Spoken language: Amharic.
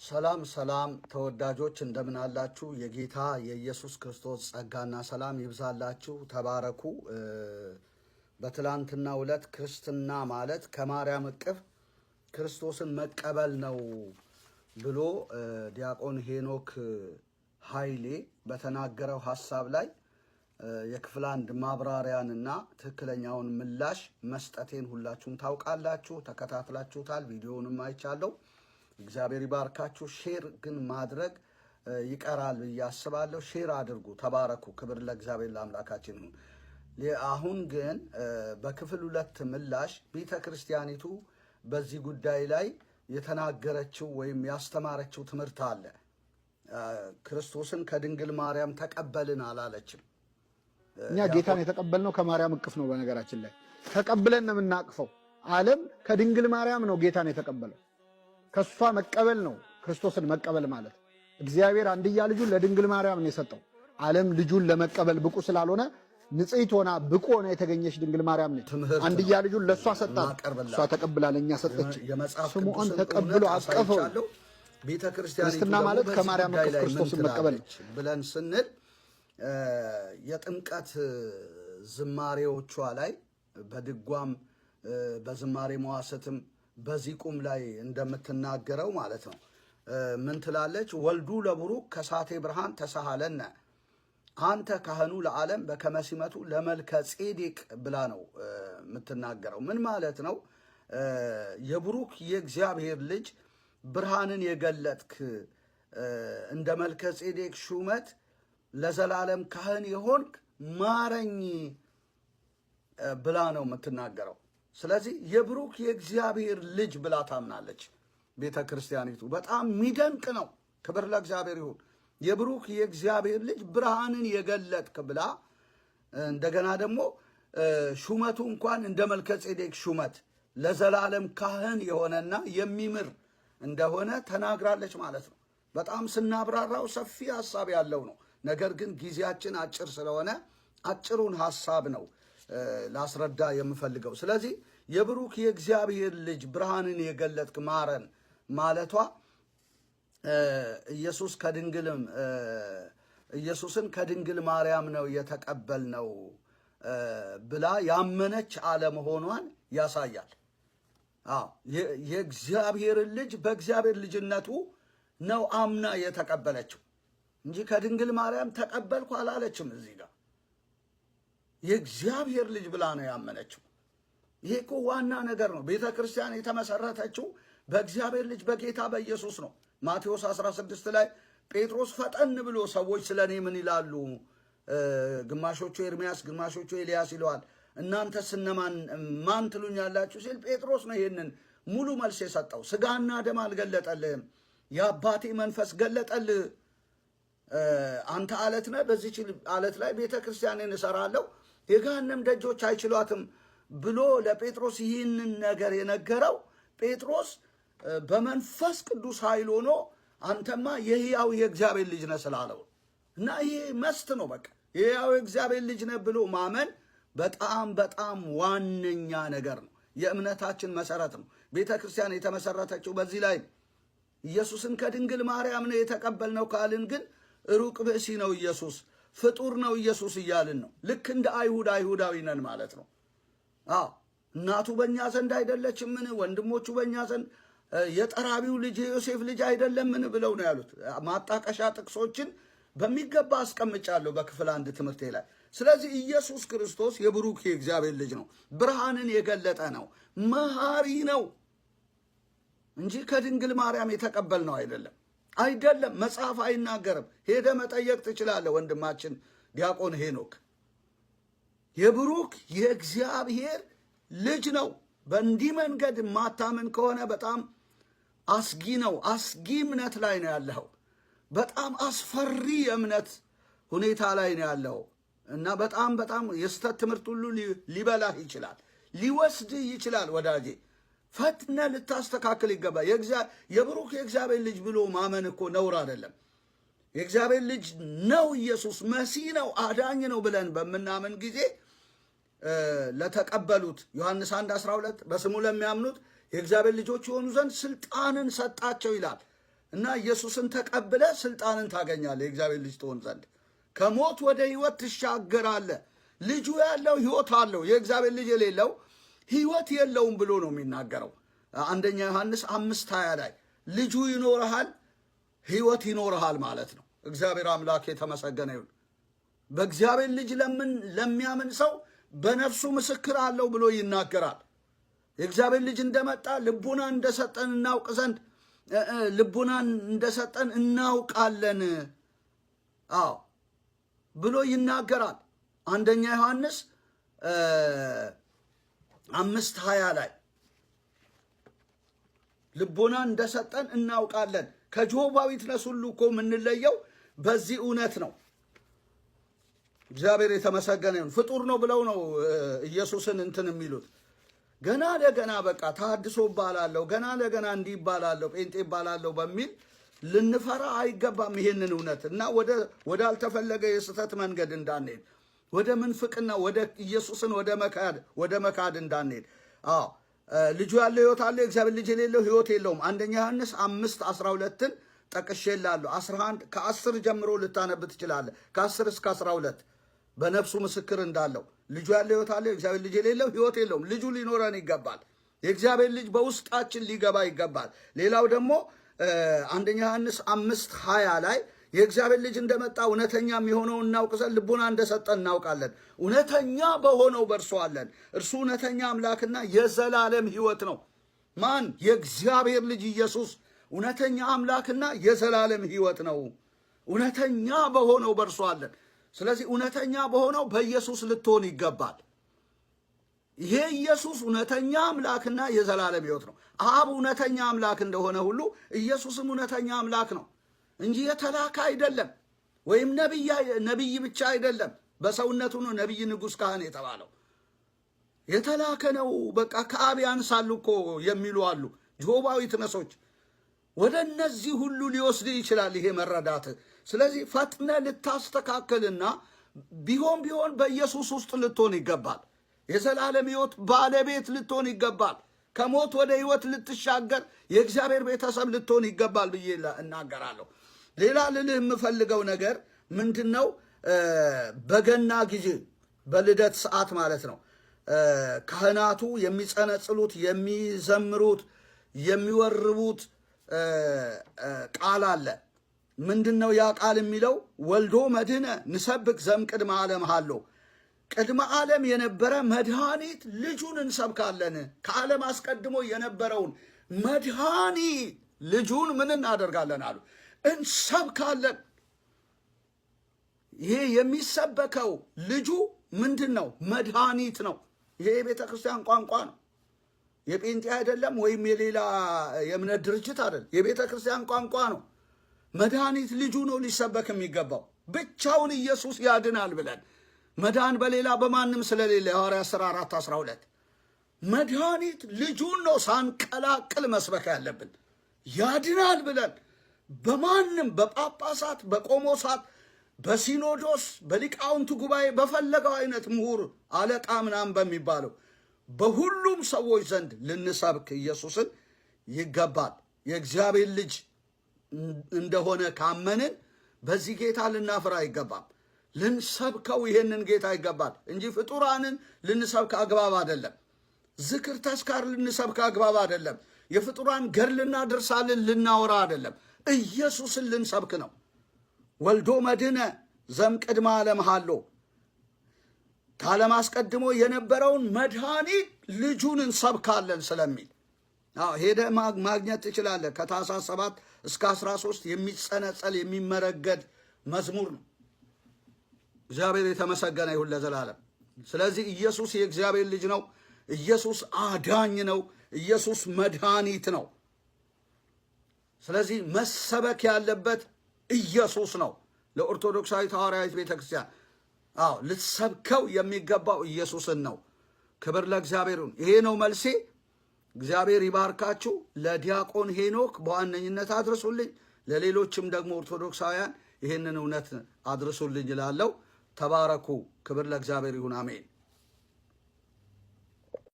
ሰላም ሰላም ተወዳጆች እንደምን አላችሁ? የጌታ የኢየሱስ ክርስቶስ ጸጋና ሰላም ይብዛላችሁ። ተባረኩ። በትላንትናው ዕለት ክርስትና ማለት ከማርያም እቅፍ ክርስቶስን መቀበል ነው ብሎ ዲያቆን ሄኖክ ኃይሌ በተናገረው ሐሳብ ላይ የክፍል አንድ ማብራሪያንና ትክክለኛውን ምላሽ መስጠቴን ሁላችሁም ታውቃላችሁ፣ ተከታትላችሁታል። ቪዲዮውንም አይቻለሁ። እግዚአብሔር ይባርካችሁ። ሼር ግን ማድረግ ይቀራል ብዬ አስባለሁ። ሼር አድርጉ። ተባረኩ። ክብር ለእግዚአብሔር ለአምላካችን ይሁን። አሁን ግን በክፍል ሁለት ምላሽ ቤተ ክርስቲያኒቱ በዚህ ጉዳይ ላይ የተናገረችው ወይም ያስተማረችው ትምህርት አለ። ክርስቶስን ከድንግል ማርያም ተቀበልን አላለችም። እኛ ጌታን የተቀበልነው ከማርያም እቅፍ ነው። በነገራችን ላይ ተቀብለን ነው የምናቅፈው። ዓለም ከድንግል ማርያም ነው ጌታን የተቀበለው። ከሷ መቀበል ነው ክርስቶስን መቀበል ማለት። እግዚአብሔር አንድያ ልጁን ለድንግል ማርያም ነው የሰጠው። ዓለም ልጁን ለመቀበል ብቁ ስላልሆነ ንጽሕት ሆና ብቁ ሆና የተገኘች ድንግል ማርያም ነች። አንድያ ልጁን ለሷ ሰጣት፣ እሷ ተቀብላ ለኛ ሰጠች። ስምዖን ተቀብሎ አቀፈው። ክርስትና ማለት ከማርያም እቅፍ ክርስቶስን መቀበል ነው ብለን ስንል የጥምቀት ዝማሬዎቿ ላይ በድጓም በዝማሬ መዋሥዕትም በዚቁም ላይ እንደምትናገረው ማለት ነው። ምን ትላለች? ወልዱ ለቡሩክ ከሳቴ ብርሃን ተሳሃለነ አንተ ካህኑ ለዓለም በከመ ሲመቱ ለመልከ ጼዴቅ ብላ ነው የምትናገረው። ምን ማለት ነው? የቡሩክ የእግዚአብሔር ልጅ ብርሃንን የገለጥክ እንደ መልከ ጼዴቅ ሹመት ለዘላለም ካህን የሆንክ ማረኝ ብላ ነው የምትናገረው። ስለዚህ የብሩክ የእግዚአብሔር ልጅ ብላ ታምናለች ቤተ ክርስቲያኒቱ። በጣም የሚደንቅ ነው። ክብር ለእግዚአብሔር ይሁን። የብሩክ የእግዚአብሔር ልጅ ብርሃንን የገለጥክ ብላ እንደገና ደግሞ ሹመቱ እንኳን እንደ መልከ ጼዴቅ ሹመት ለዘላለም ካህን የሆነና የሚምር እንደሆነ ተናግራለች ማለት ነው። በጣም ስናብራራው ሰፊ ሐሳብ ያለው ነው። ነገር ግን ጊዜያችን አጭር ስለሆነ አጭሩን ሐሳብ ነው ላስረዳ የምፈልገው። ስለዚህ የብሩክ የእግዚአብሔር ልጅ ብርሃንን የገለጥክ ማረን ማለቷ ኢየሱስን ከድንግል ማርያም ነው የተቀበልነው ብላ ያመነች አለመሆኗን ያሳያል። የእግዚአብሔርን ልጅ በእግዚአብሔር ልጅነቱ ነው አምና የተቀበለችው እንጂ ከድንግል ማርያም ተቀበልኩ አላለችም። እዚህ ጋር የእግዚአብሔር ልጅ ብላ ነው ያመነችው። ይሄ እኮ ዋና ነገር ነው። ቤተ ክርስቲያን የተመሰረተችው በእግዚአብሔር ልጅ በጌታ በኢየሱስ ነው። ማቴዎስ 16 ላይ ጴጥሮስ ፈጠን ብሎ ሰዎች ስለ እኔ ምን ይላሉ? ግማሾቹ ኤርምያስ፣ ግማሾቹ ኤልያስ ይለዋል። እናንተስ ማን ትሉኛላችሁ ሲል ጴጥሮስ ነው ይሄንን ሙሉ መልስ የሰጠው። ስጋና ደም አልገለጠልህም፣ የአባቴ መንፈስ ገለጠልህ። አንተ አለት ነህ፣ በዚህች አለት ላይ ቤተ ክርስቲያንን እሰራለሁ፣ የገሃነም ደጆች አይችሏትም ብሎ ለጴጥሮስ ይህንን ነገር የነገረው ጴጥሮስ በመንፈስ ቅዱስ ኃይል ሆኖ አንተማ የሕያው የእግዚአብሔር ልጅ ነህ ስላለው እና ይሄ መስት ነው። በቃ የሕያው የእግዚአብሔር ልጅ ነህ ብሎ ማመን በጣም በጣም ዋነኛ ነገር ነው። የእምነታችን መሰረት ነው። ቤተ ክርስቲያን የተመሰረተችው በዚህ ላይ ኢየሱስን ከድንግል ማርያም ነው የተቀበልነው ካልን ግን ሩቅ ብእሲ ነው ኢየሱስ፣ ፍጡር ነው ኢየሱስ እያልን ነው። ልክ እንደ አይሁዳዊ ነን ማለት ነው። እናቱ በእኛ ዘንድ አይደለችምን? ወንድሞቹ በእኛ ዘንድ የጠራቢው ልጅ የዮሴፍ ልጅ አይደለምን? ብለው ነው ያሉት። ማጣቀሻ ጥቅሶችን በሚገባ አስቀምጫለሁ በክፍል አንድ ትምህርቴ ላይ። ስለዚህ ኢየሱስ ክርስቶስ የብሩክ የእግዚአብሔር ልጅ ነው፣ ብርሃንን የገለጠ ነው፣ መሐሪ ነው እንጂ ከድንግል ማርያም የተቀበልነው አይደለም። መጽሐፍ አይናገርም። ሄደ መጠየቅ ትችላለህ ወንድማችን ዲያቆን ሄኖክ። የብሩክ የእግዚአብሔር ልጅ ነው። በእንዲህ መንገድ ማታምን ከሆነ በጣም አስጊ ነው። አስጊ እምነት ላይ ነው ያለው። በጣም አስፈሪ የእምነት ሁኔታ ላይ ነው ያለው እና በጣም የስተት ትምህርት ሁሉ ሊበላህ ይችላል፣ ሊወስድህ ይችላል። ወዳጄ ፈጥነ ልታስተካክል ይገባል። የብሩክ የእግዚአብሔር ልጅ ብሎ ማመን እኮ ነውር አይደለም። የእግዚአብሔር ልጅ ነው ኢየሱስ፣ መሲህ ነው፣ አዳኝ ነው ብለን በምናምን ጊዜ ለተቀበሉት ዮሐንስ 1:12 በስሙ ለሚያምኑት የእግዚአብሔር ልጆች የሆኑ ዘንድ ስልጣንን ሰጣቸው ይላል። እና ኢየሱስን ተቀብለ ስልጣንን ታገኛለህ። የእግዚአብሔር ልጅ ትሆን ዘንድ ከሞት ወደ ሕይወት ትሻገራለህ። ልጁ ያለው ሕይወት አለው፣ የእግዚአብሔር ልጅ የሌለው ሕይወት የለውም ብሎ ነው የሚናገረው። አንደኛ ዮሐንስ 5:20 ላይ ልጁ ይኖርሃል፣ ሕይወት ይኖርሃል ማለት ነው። እግዚአብሔር አምላክ የተመሰገነ ይሁን። በእግዚአብሔር ልጅ ለሚያምን ሰው በነፍሱ ምስክር አለው ብሎ ይናገራል። የእግዚአብሔር ልጅ እንደመጣ ልቡናን እንደሰጠን እናውቅ ዘንድ ልቡናን እንደሰጠን እናውቃለን ብሎ ይናገራል። አንደኛ ዮሐንስ 5:20 ላይ ልቡናን እንደሰጠን እናውቃለን። ከጆሆባ ዊትነስ ሁሉ እኮ የምንለየው በዚህ እውነት ነው። እግዚአብሔር የተመሰገነ ይሁን። ፍጡር ነው ብለው ነው ኢየሱስን እንትን የሚሉት። ገና ለገና በቃ ተሐድሶ ይባላለሁ፣ ገና ለገና እንዲህ ይባላለሁ፣ ጴንጤ ይባላለሁ በሚል ልንፈራ አይገባም ይሄንን እውነት እና ወደ አልተፈለገ የስህተት መንገድ እንዳንሄድ፣ ወደ ምንፍቅና ወደ ኢየሱስን ወደ መካድ እንዳንሄድ። ልጁ ያለው ሕይወት አለው፣ የእግዚአብሔር ልጅ የሌለው ሕይወት የለውም። አንደኛ ዮሐንስ 5:12 ጠቅሼላለሁ። 11 ከ10 ጀምሮ ልታነብ ትችላለህ። ከ10 እስከ 12 በነፍሱ ምስክር እንዳለው ልጁ ያለው ሕይወት አለው፣ የእግዚአብሔር ልጅ የሌለው ሕይወት የለውም። ልጁ ሊኖረን ይገባል። የእግዚአብሔር ልጅ በውስጣችን ሊገባ ይገባል። ሌላው ደግሞ አንደኛ ዮሐንስ 5:20 ላይ የእግዚአብሔር ልጅ እንደመጣ እውነተኛም የሆነው እናውቅ ዘንድ ልቡና እንደሰጠን እናውቃለን። እውነተኛ በሆነው በእርሱ አለን። እርሱ እውነተኛ አምላክና የዘላለም ሕይወት ነው። ማን? የእግዚአብሔር ልጅ ኢየሱስ እውነተኛ አምላክና የዘላለም ሕይወት ነው። እውነተኛ በሆነው በእርሱ አለን። ስለዚህ እውነተኛ በሆነው በኢየሱስ ልትሆን ይገባል። ይሄ ኢየሱስ እውነተኛ አምላክና የዘላለም ሕይወት ነው። አብ እውነተኛ አምላክ እንደሆነ ሁሉ ኢየሱስም እውነተኛ አምላክ ነው እንጂ የተላከ አይደለም፣ ወይም ነቢይ ብቻ አይደለም። በሰውነቱ ነው ነቢይ፣ ንጉሥ፣ ካህን የተባለው። የተላከ ነው። በቃ ከአብ ያንሳሉ እኮ የሚሉ አሉ ጆሆባ ዊትነሶች። ወደ እነዚህ ሁሉ ሊወስድ ይችላል ይሄ መረዳት። ስለዚህ ፈጥነ ልታስተካከልና ቢሆን በኢየሱስ ውስጥ ልትሆን ይገባል። የዘላለም ሕይወት ባለቤት ልትሆን ይገባል። ከሞት ወደ ሕይወት ልትሻገር የእግዚአብሔር ቤተሰብ ልትሆን ይገባል ብዬ እናገራለሁ። ሌላ ልልህ የምፈልገው ነገር ምንድን ነው? በገና ጊዜ በልደት ሰዓት ማለት ነው ካህናቱ የሚጸነጽሉት፣ የሚዘምሩት፣ የሚወርቡት ቃል አለ። ምንድን ነው ያ ቃል የሚለው? ወልዶ መድኅነ ንሰብክ ዘእምቅድመ ዓለም ሀሎ። ቅድመ ዓለም የነበረ መድኃኒት ልጁን እንሰብካለን። ከዓለም አስቀድሞ የነበረውን መድኃኒት ልጁን ምን እናደርጋለን አሉ? እንሰብካለን። ይሄ የሚሰበከው ልጁ ምንድን ነው? መድኃኒት ነው። ይሄ የቤተ ክርስቲያን ቋንቋ ነው። የጴንጤ አይደለም፣ ወይም የሌላ የእምነት ድርጅት አይደለም። የቤተ ክርስቲያን ቋንቋ ነው። መድኃኒት ልጁ ነው ሊሰበክ የሚገባው። ብቻውን ኢየሱስ ያድናል ብለን መዳን በሌላ በማንም ስለሌለ የሐዋርያት ሥራ 4:12 መድኃኒት ልጁን ነው ሳንቀላቅል መስበክ ያለብን። ያድናል ብለን በማንም በጳጳሳት፣ በቆሞሳት፣ በሲኖዶስ፣ በሊቃውንት ጉባኤ በፈለገው አይነት ምሁር አለቃ ምናምን በሚባለው በሁሉም ሰዎች ዘንድ ልንሰብክ ኢየሱስን ይገባል። የእግዚአብሔር ልጅ እንደሆነ ካመንን በዚህ ጌታ ልናፍር አይገባም። ልንሰብከው ይሄንን ጌታ ይገባል እንጂ ፍጡራንን ልንሰብክ አግባብ አይደለም። ዝክር ተስካር ልንሰብክ አግባብ አይደለም። የፍጡራን ገድልና ድርሳንን ልናወራ አይደለም። ኢየሱስን ልንሰብክ ነው። ወልዶ መድኅነ ዘእምቅድመ ዓለም ሀሎ፣ ከዓለም አስቀድሞ የነበረውን መድኃኒት ልጁን እንሰብካለን ስለሚል ሄደ ማግኘት ትችላለህ። ከታኅሳስ 7 እስከ 13 የሚጸነጸል የሚመረገድ መዝሙር ነው። እግዚአብሔር የተመሰገነ ይሁን ለዘላለም። ስለዚህ ኢየሱስ የእግዚአብሔር ልጅ ነው። ኢየሱስ አዳኝ ነው። ኢየሱስ መድኃኒት ነው። ስለዚህ መሰበክ ያለበት ኢየሱስ ነው። ለኦርቶዶክሳዊት ሐዋርያዊት ቤተክርስቲያን ልትሰብከው የሚገባው ኢየሱስን ነው። ክብር ለእግዚአብሔር ይሁን። ይሄ ነው መልሴ። እግዚአብሔር ይባርካችሁ። ለዲያቆን ሄኖክ በዋነኝነት አድርሱልኝ፣ ለሌሎችም ደግሞ ኦርቶዶክሳውያን ይህንን እውነት አድርሱልኝ እላለሁ። ተባረኩ። ክብር ለእግዚአብሔር ይሁን። አሜን።